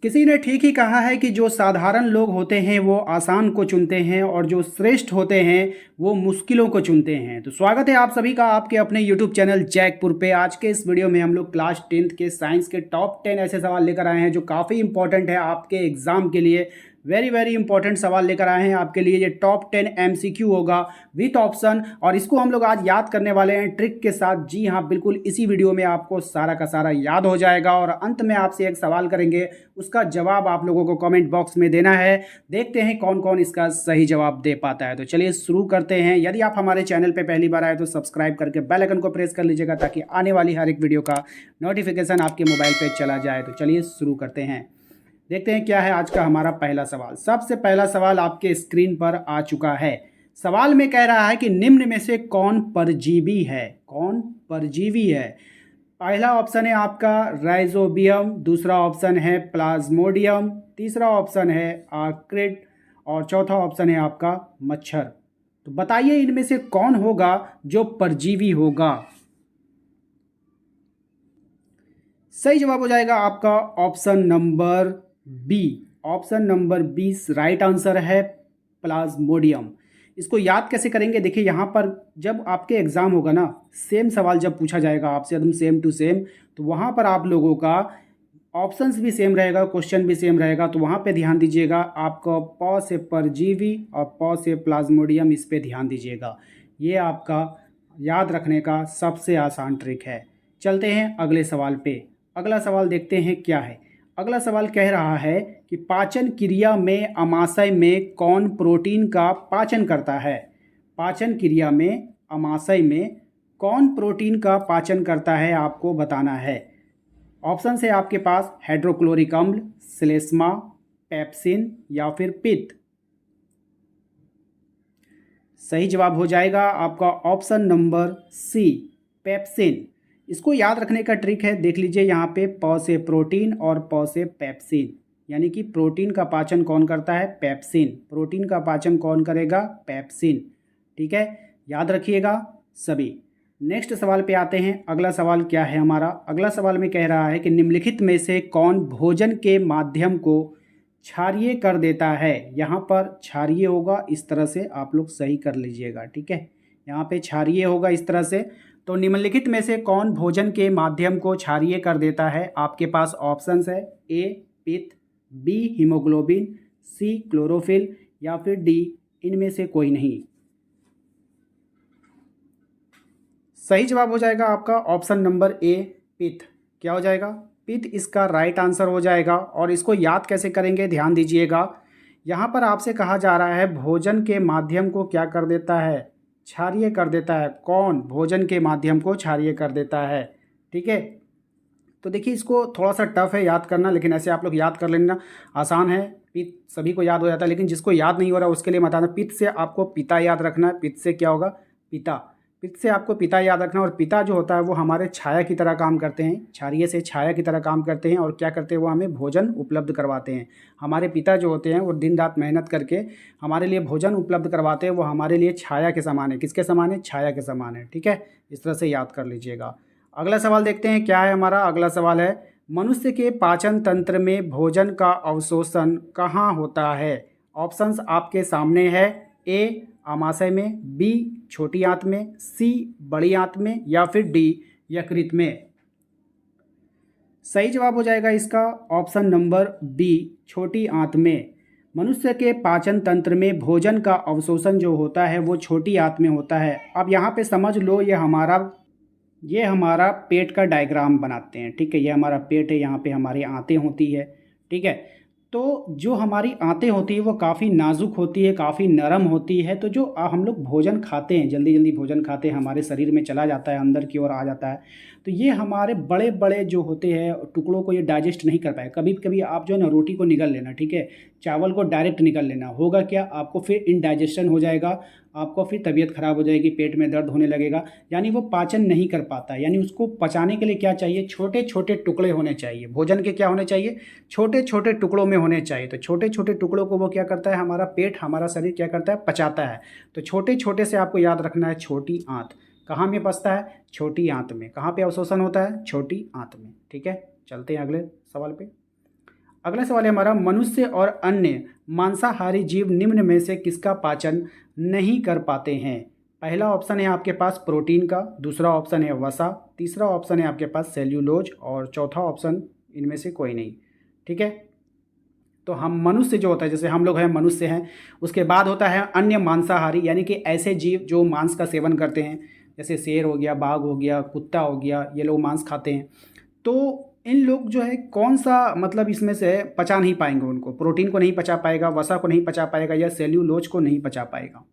किसी ने ठीक ही कहा है कि जो साधारण लोग होते हैं वो आसान को चुनते हैं और जो श्रेष्ठ होते हैं वो मुश्किलों को चुनते हैं। तो स्वागत है आप सभी का आपके अपने YouTube चैनल जैकपुर पे। आज के इस वीडियो में हम लोग क्लास 10th के साइंस के टॉप 10 ऐसे सवाल लेकर आए हैं जो काफ़ी इंपॉर्टेंट है आपके एग्जाम के लिए। वेरी वेरी इंपॉर्टेंट सवाल लेकर आए हैं आपके लिए। ये टॉप 10 MCQ होगा विथ ऑप्शन और इसको हम लोग आज याद करने वाले हैं ट्रिक के साथ। जी हाँ, बिल्कुल इसी वीडियो में आपको सारा का सारा याद हो जाएगा और अंत में आपसे एक सवाल करेंगे, उसका जवाब आप लोगों को कमेंट बॉक्स में देना है। देखते हैं कौन कौन इसका सही जवाब दे पाता है। तो चलिए शुरू करते हैं। यदि आप हमारे चैनल पे पहली बार आए तो सब्सक्राइब करके बेल आइकन को प्रेस कर लीजिएगा ताकि आने वाली हर एक वीडियो का नोटिफिकेशन आपके मोबाइल पे चला जाए। तो चलिए शुरू करते हैं। देखते हैं क्या है आज का हमारा पहला सवाल। सबसे पहला सवाल आपके स्क्रीन पर आ चुका है। सवाल में कह रहा है कि निम्न में से कौन परजीवी है। कौन परजीवी है? पहला ऑप्शन है आपका राइजोबियम, दूसरा ऑप्शन है प्लाज्मोडियम, तीसरा ऑप्शन है आर्क्रिड और चौथा ऑप्शन है आपका मच्छर। तो बताइए इनमें से कौन होगा जो परजीवी होगा। सही जवाब हो जाएगा आपका option number B. Option number 20 right answer है प्लाज्मोडियम। इसको याद कैसे करेंगे? देखिए यहाँ पर जब आपके एग्जाम होगा ना, सेम सवाल जब पूछा जाएगा आपसे एकदम सेम टू सेम, तो वहाँ पर आप लोगों का ऑप्शंस भी सेम रहेगा, क्वेश्चन भी सेम रहेगा। तो वहाँ पे ध्यान दीजिएगा, आपका प से परजीवी और प से प्लाज्मोडियम, इस पे ध्यान दीजिएगा। ये आपका याद रखने का सबसे आसान ट्रिक है। चलते हैं अगले सवाल पे। अगला सवाल देखते हैं क्या है। अगला सवाल कह रहा है कि पाचन क्रिया में अमाशय में कौन प्रोटीन का पाचन करता है। पाचन क्रिया में अमाशय में कौन प्रोटीन का पाचन करता है आपको बताना है। ऑप्शन है आपके पास हाइड्रोक्लोरिक अम्ल, श्लेष्मा, पेप्सिन या फिर पित्त। सही जवाब हो जाएगा आपका ऑप्शन नंबर सी, पेप्सिन। इसको याद रखने का ट्रिक है, देख लीजिए यहाँ पे प से प्रोटीन और प से पेप्सिन, यानी कि प्रोटीन का पाचन कौन करता है? पेप्सिन। प्रोटीन का पाचन कौन करेगा? पेप्सिन। ठीक है, याद रखिएगा सभी। नेक्स्ट सवाल पे आते हैं। अगला सवाल क्या है हमारा? अगला सवाल में कह रहा है कि निम्नलिखित में से कौन भोजन के माध्यम को क्षारीय कर देता है। यहाँ पर क्षारीय होगा, इस तरह से आप लोग सही कर लीजिएगा। ठीक है, यहाँ पे क्षारीय होगा इस तरह से। तो निम्नलिखित में से कौन भोजन के माध्यम को क्षारीय कर देता है? आपके पास ऑप्शंस है ए पित्त, बी हीमोग्लोबिन, सी क्लोरोफिल या फिर डी इनमें से कोई नहीं। सही जवाब हो जाएगा आपका ऑप्शन नंबर ए, पित्त। क्या हो जाएगा? पित्त इसका राइट आंसर हो जाएगा। और इसको याद कैसे करेंगे ध्यान दीजिएगा। यहाँ पर आपसे कहा जा रहा है भोजन के माध्यम को क्या कर देता है? क्षारीय कर देता है। कौन भोजन के माध्यम को क्षारीय कर देता है? ठीक है, तो देखिए इसको थोड़ा सा टफ है याद करना, लेकिन ऐसे आप लोग याद कर लेना, आसान है। पित्त सभी को याद हो जाता है, लेकिन जिसको याद नहीं हो रहा उसके लिए बताना। पित्त से आपको पिता याद रखना है। पित्त से क्या होगा? पिता। पित्त से आपको पिता याद रखना। और पिता जो होता है वो हमारे छाया की तरह काम करते हैं, क्षारीय से छाया की तरह काम करते हैं। और क्या करते हैं? वो हमें भोजन उपलब्ध करवाते हैं। हमारे पिता जो होते हैं वो दिन रात मेहनत करके हमारे लिए भोजन उपलब्ध करवाते हैं। वो हमारे लिए छाया के समान है। किसके समान है? छाया के समान है। ठीक है, इस तरह से याद कर लीजिएगा। अगला सवाल देखते हैं क्या है हमारा। अगला सवाल है मनुष्य के पाचन तंत्र में भोजन का अवशोषण कहाँ होता है। ऑप्शंस आपके सामने है। ए आमाशय में, बी छोटी आंत में, सी बड़ी आंत में या फिर डी यकृत में। सही जवाब हो जाएगा इसका ऑप्शन नंबर बी, छोटी आंत में। मनुष्य के पाचन तंत्र में भोजन का अवशोषण जो होता है वो छोटी आंत में होता है। अब यहाँ पे समझ लो ये हमारा पेट का डायग्राम बनाते हैं। ठीक है, ये हमारा पेट है, यहाँ पे हमारी आंतें होती है। ठीक है, तो जो हमारी आंतें होती है वो काफ़ी नाजुक होती है, काफ़ी नरम होती है। तो जो हम लोग भोजन खाते हैं, जल्दी जल्दी भोजन खाते हैं, हमारे शरीर में चला जाता है, अंदर की ओर आ जाता है। तो ये हमारे बड़े बड़े जो होते हैं टुकड़ों को ये डाइजेस्ट नहीं कर पाए। कभी कभी आप जो है ना रोटी को निगल लेना, ठीक है, चावल को डायरेक्ट निगल लेना, होगा क्या? आपको फिर इनडाइजेशन हो जाएगा, आपको फिर तबीयत खराब हो जाएगी, पेट में दर्द होने लगेगा। यानी वो पाचन नहीं कर पाता। यानी उसको पचाने के लिए क्या चाहिए? छोटे छोटे टुकड़े होने चाहिए। भोजन के क्या होने चाहिए? छोटे छोटे टुकड़ों में होने चाहिए। तो छोटे छोटे टुकड़ों को वो क्या करता है? हमारा पेट, हमारा शरीर क्या करता है? पचाता है। तो छोटे छोटे से आपको याद रखना है छोटी आंत। कहाँ में पचता है? छोटी आंत में। कहाँ पे अवशोषण होता है? छोटी आंत में। ठीक है, चलते हैं अगले सवाल पे। अगला सवाल है हमारा, मनुष्य और अन्य मांसाहारी जीव निम्न में से किसका पाचन नहीं कर पाते हैं? पहला ऑप्शन है आपके पास प्रोटीन का, दूसरा ऑप्शन है वसा, तीसरा ऑप्शन है आपके पास सेल्यूलोज और चौथा ऑप्शन इनमें से कोई नहीं। ठीक है, तो हम मनुष्य जो होता है, जैसे हम लोग हैं मनुष्य हैं, उसके बाद होता है अन्य मांसाहारी, यानी कि ऐसे जीव जो मांस का सेवन करते हैं, जैसे शेर हो गया, बाघ हो गया, कुत्ता हो गया, ये लोग मांस खाते हैं। तो इन लोग जो है कौन सा मतलब इसमें से पचा नहीं पाएंगे, उनको प्रोटीन को नहीं पचा पाएगा, वसा को नहीं पचा पाएगा या सेल्यूलोज को नहीं पचा पाएगा।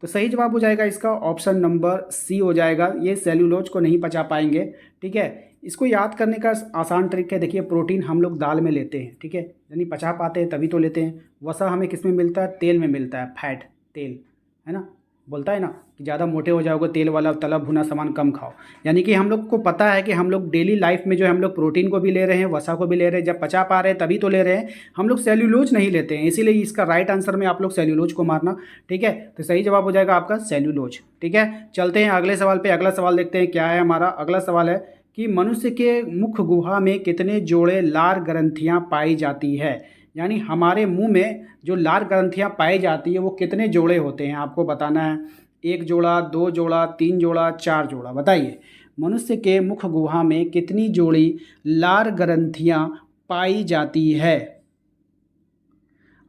तो सही जवाब हो जाएगा इसका ऑप्शन नंबर सी हो जाएगा, ये सेल्यूलोज को नहीं पचा पाएंगे। ठीक है, इसको याद करने का आसान ट्रिक है, देखिए प्रोटीन हम लोग दाल में लेते हैं, ठीक है, यानी पचा पाते हैं तभी तो लेते हैं। वसा हमें किस में मिलता है? तेल में मिलता है, फैट, तेल, है ना, बोलता है ना कि ज़्यादा मोटे हो जाओगे, तेल वाला तला भुना सामान कम खाओ। यानी कि हम लोग को पता है कि हम लोग डेली लाइफ में जो है हम लोग प्रोटीन को भी ले रहे हैं, वसा को भी ले रहे हैं, जब पचा पा रहे हैं तभी तो ले रहे हैं, हम लोग सेल्यूलोज नहीं लेते हैं। इसीलिए इसका राइट आंसर में आप लोग सेल्यूलोज को मारना। ठीक है, तो सही जवाब हो जाएगा आपका सेल्यूलोज। ठीक है, चलते हैं अगले सवाल पे। अगला सवाल देखते हैं क्या है हमारा। अगला सवाल है कि मनुष्य के मुख गुहा में कितने जोड़े लार ग्रंथियाँ पाई जाती है? यानी हमारे मुंह में जो लार ग्रंथियाँ पाई जाती है वो कितने जोड़े होते हैं, आपको बताना है। एक जोड़ा, दो जोड़ा, तीन जोड़ा, चार जोड़ा, बताइए। मनुष्य के मुख गुहा में कितनी जोड़ी लार ग्रंथियाँ पाई जाती है?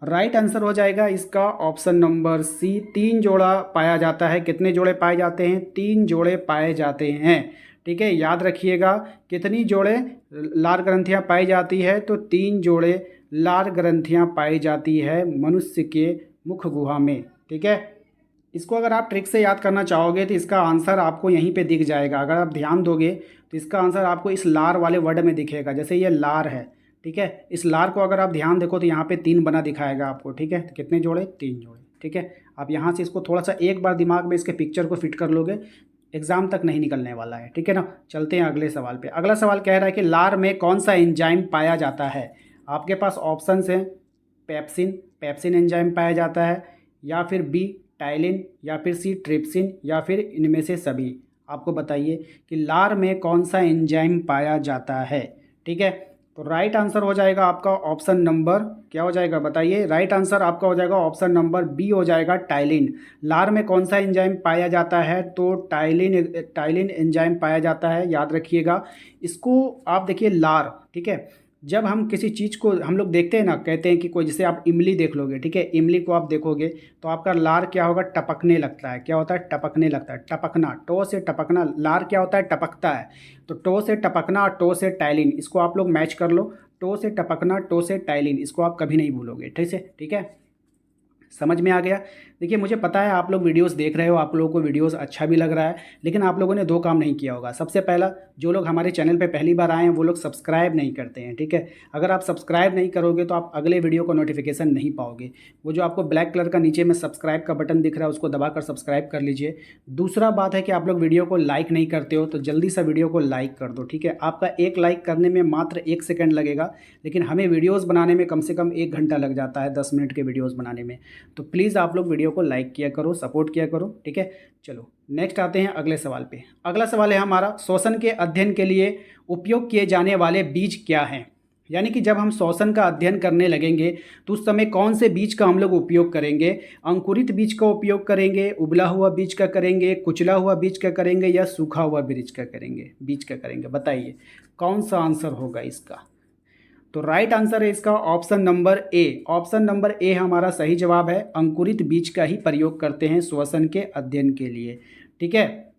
राइट आंसर हो जाएगा इसका ऑप्शन नंबर सी, तीन जोड़ा पाया जाता है। कितने जोड़े पाए जाते हैं? तीन जोड़े पाए जाते हैं। ठीक है, याद रखिएगा कितनी जोड़े लार ग्रंथियां पाई जाती है, तो तीन जोड़े लार ग्रंथियां पाई जाती है मनुष्य के मुख गुहा में। ठीक है, इसको अगर आप ट्रिक से याद करना चाहोगे तो इसका आंसर आपको यहीं पे दिख जाएगा। अगर आप ध्यान दोगे तो इसका आंसर आपको इस लार वाले वर्ड में दिखेगा। जैसे ये लार है, ठीक है, इस लार को अगर आप ध्यान देखो तो यहाँ पे तीन बना दिखाएगा आपको। ठीक है, तो कितने जोड़े? तीन जोड़े। ठीक है, आप यहाँ से इसको थोड़ा सा एक बार दिमाग में इसके पिक्चर को फिट कर लोगे, एग्जाम तक नहीं निकलने वाला है। ठीक है ना, चलते हैं अगले सवाल पे। अगला सवाल कह रहा है कि लार में कौन सा एंजाइम पाया जाता है? आपके पास ऑप्शंस हैं, पेप्सिन, पेप्सिन एंजाइम पाया जाता है, या फिर बी टाइलिन, या फिर सी ट्रिप्सिन, या फिर इनमें से सभी। आपको बताइए कि लार में कौन सा एंजाइम पाया जाता है। ठीक है, तो राइट आंसर हो जाएगा आपका ऑप्शन नंबर, क्या हो जाएगा बताइए? राइट आंसर आपका हो जाएगा ऑप्शन नंबर बी हो जाएगा, टाइलिन। लार में कौन सा एंजाइम पाया जाता है? तो टाइलिन, टाइलिन एंजाइम पाया जाता है, याद रखिएगा इसको। आप देखिए लार, ठीक है, जब हम किसी चीज़ को हम लोग देखते हैं ना, कहते हैं कि कोई, जैसे आप इमली देख लोगे, ठीक है, इमली को आप देखोगे तो आपका लार क्या होगा? टपकने लगता है। क्या होता है? टपकने लगता है, टपकना, टो से टपकना। लार क्या होता है? टपकता है। तो टो से टपकना और टो से टाइलिन, इसको आप लोग मैच कर लो। टो से टपकना, टो से टाइलिन, इसको आप कभी नहीं भूलोगे। ठीक है, समझ में आ गया। देखिए मुझे पता है आप लोग वीडियोस देख रहे हो, आप लोगों को वीडियोस अच्छा भी लग रहा है, लेकिन आप लोगों ने दो काम नहीं किया होगा। सबसे पहला, जो लोग हमारे चैनल पे पहली बार आए हैं वो लोग सब्सक्राइब नहीं करते हैं। ठीक है, अगर आप सब्सक्राइब नहीं करोगे तो आप अगले वीडियो को नोटिफिकेशन नहीं पाओगे। वो जो आपको ब्लैक कलर का नीचे में सब्सक्राइब का बटन दिख रहा है उसको दबाकर सब्सक्राइब कर लीजिए। दूसरा बात है कि आप लोग वीडियो को लाइक नहीं करते हो, तो जल्दी से वीडियो को लाइक कर दो। ठीक है, आपका एक लाइक करने में मात्र 1 सेकेंड लगेगा, लेकिन हमें वीडियोज़ बनाने में कम से कम 1 घंटा लग जाता है 10 मिनट के वीडियोज़ बनाने में। तो प्लीज़ आप लोग वीडियो को लाइक किया करो, सपोर्ट किया करो। ठीक है, चलो नेक्स्ट आते हैं अगले सवाल पे। अगला सवाल है हमारा, श्वसन के अध्ययन के लिए उपयोग किए जाने वाले बीज क्या हैं? यानी कि जब हम श्वसन का अध्ययन करने लगेंगे तो उस समय कौन से बीज का हम लोग उपयोग करेंगे? अंकुरित बीज का उपयोग करेंगे, उबला हुआ बीज का करेंगे, कुचला हुआ बीज का करेंगे, या सूखा हुआ बीज का करेंगे? बताइए कौन सा आंसर होगा इसका? तो राइट आंसर है इसका option number A. Option number A हमारा सही जवाब है। अंकुरित बीज का ही प्रयोग करते हैं श्वसन के अध्ययन के लिए। ठीक है,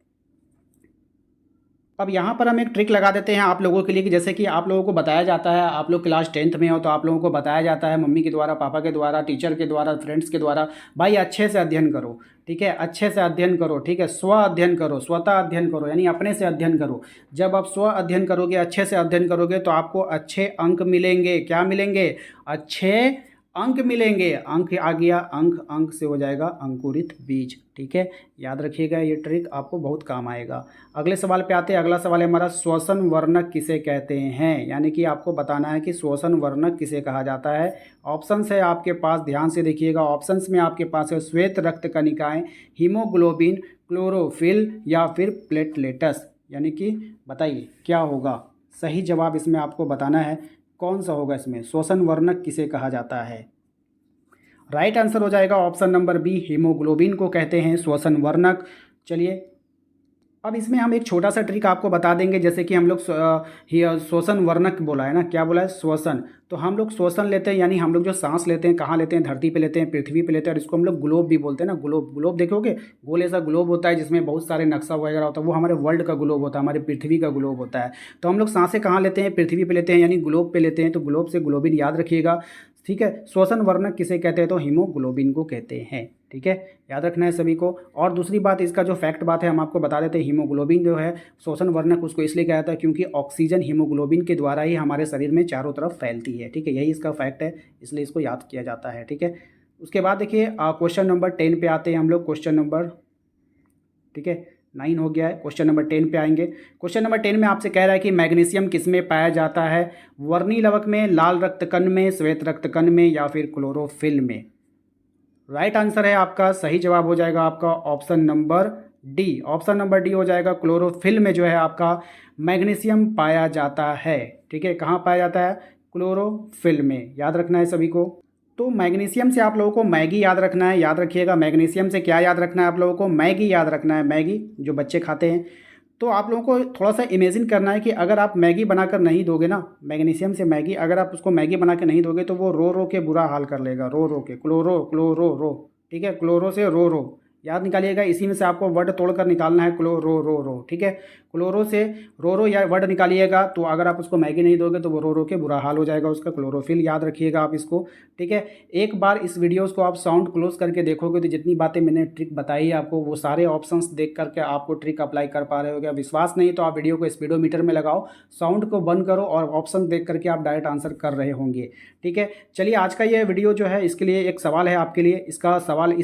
अब यहाँ पर हम एक ट्रिक लगा देते हैं आप लोगों के लिए कि जैसे कि आप लोगों को बताया जाता है, आप लोग क्लास 10th में हो तो आप लोगों को बताया जाता है मम्मी के द्वारा, पापा के द्वारा, टीचर के द्वारा, फ्रेंड्स के द्वारा, भाई अच्छे से अध्ययन करो। ठीक है, अच्छे से अध्ययन करो। ठीक है, स्व अध्ययन करो, स्वतः अध्ययन करो, यानी अपने से अध्ययन करो। जब आप स्व अध्ययन करोगे, अच्छे से अध्ययन करोगे तो आपको अच्छे अंक मिलेंगे। क्या मिलेंगे? अच्छे अंक मिलेंगे। अंक आ गया, अंक, अंक से हो जाएगा अंकुरित बीज। ठीक है, याद रखिएगा, ये ट्रिक आपको बहुत काम आएगा। अगले सवाल पे आते हैं। अगला सवाल है हमारा, श्वसन वर्णक किसे कहते हैं? यानी कि आपको बताना है कि श्वसन वर्णक किसे कहा जाता है। ऑप्शंस है आपके पास, ध्यान से देखिएगा। ऑप्शंस में आपके पास है श्वेत रक्त कणिकाएं, हीमोग्लोबिन, क्लोरोफिल, या फिर प्लेटलेटस। यानी कि बताइए क्या होगा? सही जवाब इसमें आपको बताना है कौन सा होगा इसमें? श्वसन वर्णक किसे कहा जाता है? राइट आंसर हो जाएगा ऑप्शन नंबर बी, हीमोग्लोबिन को कहते हैं श्वसन वर्णक। चलिए अब इसमें हम एक छोटा सा ट्रिक आपको बता देंगे। जैसे कि हम लोग श्वसन वर्णक बोला है ना, क्या बोला है? श्वसन। तो हम लोग श्वसन लेते हैं, यानी हम लोग जो सांस लेते हैं कहाँ लेते हैं? धरती पे लेते हैं, पृथ्वी पे लेते हैं, और इसको हम लोग ग्लोब भी बोलते हैं ना। ग्लोब, ग्लोब देखोगे, गोल ऐसा ग्लोब होता है जिसमें बहुत सारे नक्शा वगैरह होता है, वो हमारे वर्ल्ड का ग्लोब होता है, हमारे पृथ्वी का ग्लोब होता है। तो हम लोग सांसें कहाँ लेते हैं? पृथ्वी पे लेते हैं, यानी ग्लोब पे लेते हैं। तो ग्लोब से ग्लोबिन याद रखिएगा, ठीक है। श्वसन वर्णक किसे कहते हैं? तो हीमोग्लोबिन को कहते हैं, ठीक है, याद रखना है सभी को। और दूसरी बात, इसका जो फैक्ट बात है हम आपको बता देते हैं। हीमोग्लोबिन जो है श्वसन वर्णक उसको इसलिए कहा जाता है क्योंकि ऑक्सीजन हीमोग्लोबिन के द्वारा ही हमारे शरीर में चारों तरफ फैलती है, ठीक है, यही इसका फैक्ट है, इसलिए इसको याद किया जाता है, ठीक है। उसके बाद देखिए क्वेश्चन नंबर 10 पे आते हैं हम लोग। क्वेश्चन नंबर, ठीक है, 9 हो गया है, क्वेश्चन नंबर 10 पे आएंगे। क्वेश्चन नंबर 10 में आपसे कह रहा है कि मैग्नीशियम किस में पाया जाता है? वर्णी लवक में, लाल रक्त कण में, श्वेत रक्त कण में, या फिर क्लोरोफिल में? राइट आंसर है आपका, सही जवाब हो जाएगा आपका option number D. Option number D हो जाएगा। क्लोरोफिल में जो है आपका मैग्नीशियम पाया जाता है, ठीक है। कहाँ पाया जाता है? क्लोरोफिल में, याद रखना है सभी को। तो मैग्नीशियम से आप लोगों को मैगी याद रखना है, याद रखिएगा। मैग्नीशियम से क्या याद रखना है आप लोगों को? मैगी याद रखना है, मैगी जो बच्चे खाते हैं। तो आप लोगों को थोड़ा सा इमेजिन करना है कि अगर आप मैगी बनाकर नहीं दोगे ना, मैग्नीशियम से मैगी, अगर आप उसको मैगी बना के नहीं दोगे तो वो रो रो के बुरा हाल कर लेगा, रो रो के। क्लोरो, क्लोरो रो, ठीक है, क्लोरो से रो रो, याद निकालिएगा। इसी में से आपको वर्ड तोड़कर निकालना है, क्लोरो रो रो, ठीक है। क्लोरो से रो रो या वर्ड निकालिएगा, तो अगर आप उसको मैगी नहीं दोगे तो वो रो रो के बुरा हाल हो जाएगा उसका। क्लोरोफिल याद रखिएगा आप इसको, ठीक है। एक बार इस वीडियोस को आप साउंड क्लोज करके देखोगे तो जितनी बातें मैंने ट्रिक बताई है आपको, वो सारे ऑप्शंस देख करके आपको ट्रिक अप्लाई कर पा रहे हो। विश्वास नहीं तो आप वीडियो को स्पीडोमीटर में लगाओ, साउंड को बंद करो और ऑप्शन देख करके आप डायरेक्ट आंसर कर रहे होंगे, ठीक है। चलिए आज का ये वीडियो जो है, इसके लिए एक सवाल है आपके लिए। इस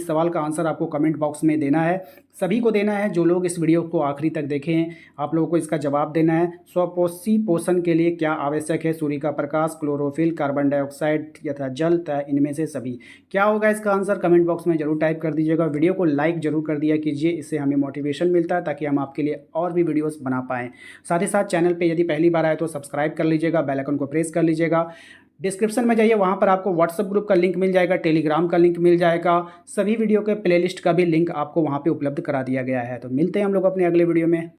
सवाल का आंसर आपको कमेंट बॉक्स में देना है, सभी को देना है। जो लोग इस वीडियो को आखिरी तक देखे हैं, आप लोगों को इसका जवाब देना है। स्वपोषी पोषण के लिए क्या आवश्यक है? सूर्य का प्रकाश, क्लोरोफिल, कार्बन डाइऑक्साइड तथा जल, तथा इनमें से सभी। क्या होगा इसका आंसर? कमेंट बॉक्स में जरूर टाइप कर दीजिएगा। वीडियो को लाइक जरूर कर दिया कीजिए, इससे हमें मोटिवेशन मिलता है ताकि हम आपके लिए और भी वीडियोस बना पाएँ। साथ ही साथ चैनल पर यदि पहली बार आए तो सब्सक्राइब कर लीजिएगा, बेल आइकन को प्रेस कर लीजिएगा। डिस्क्रिप्शन में जाइए, वहाँ पर आपको व्हाट्सएप ग्रुप का लिंक मिल जाएगा, टेलीग्राम का लिंक मिल जाएगा, सभी वीडियो के प्लेलिस्ट का भी लिंक आपको वहाँ पे उपलब्ध करा दिया गया है। तो मिलते हैं हम लोग अपने अगले वीडियो में।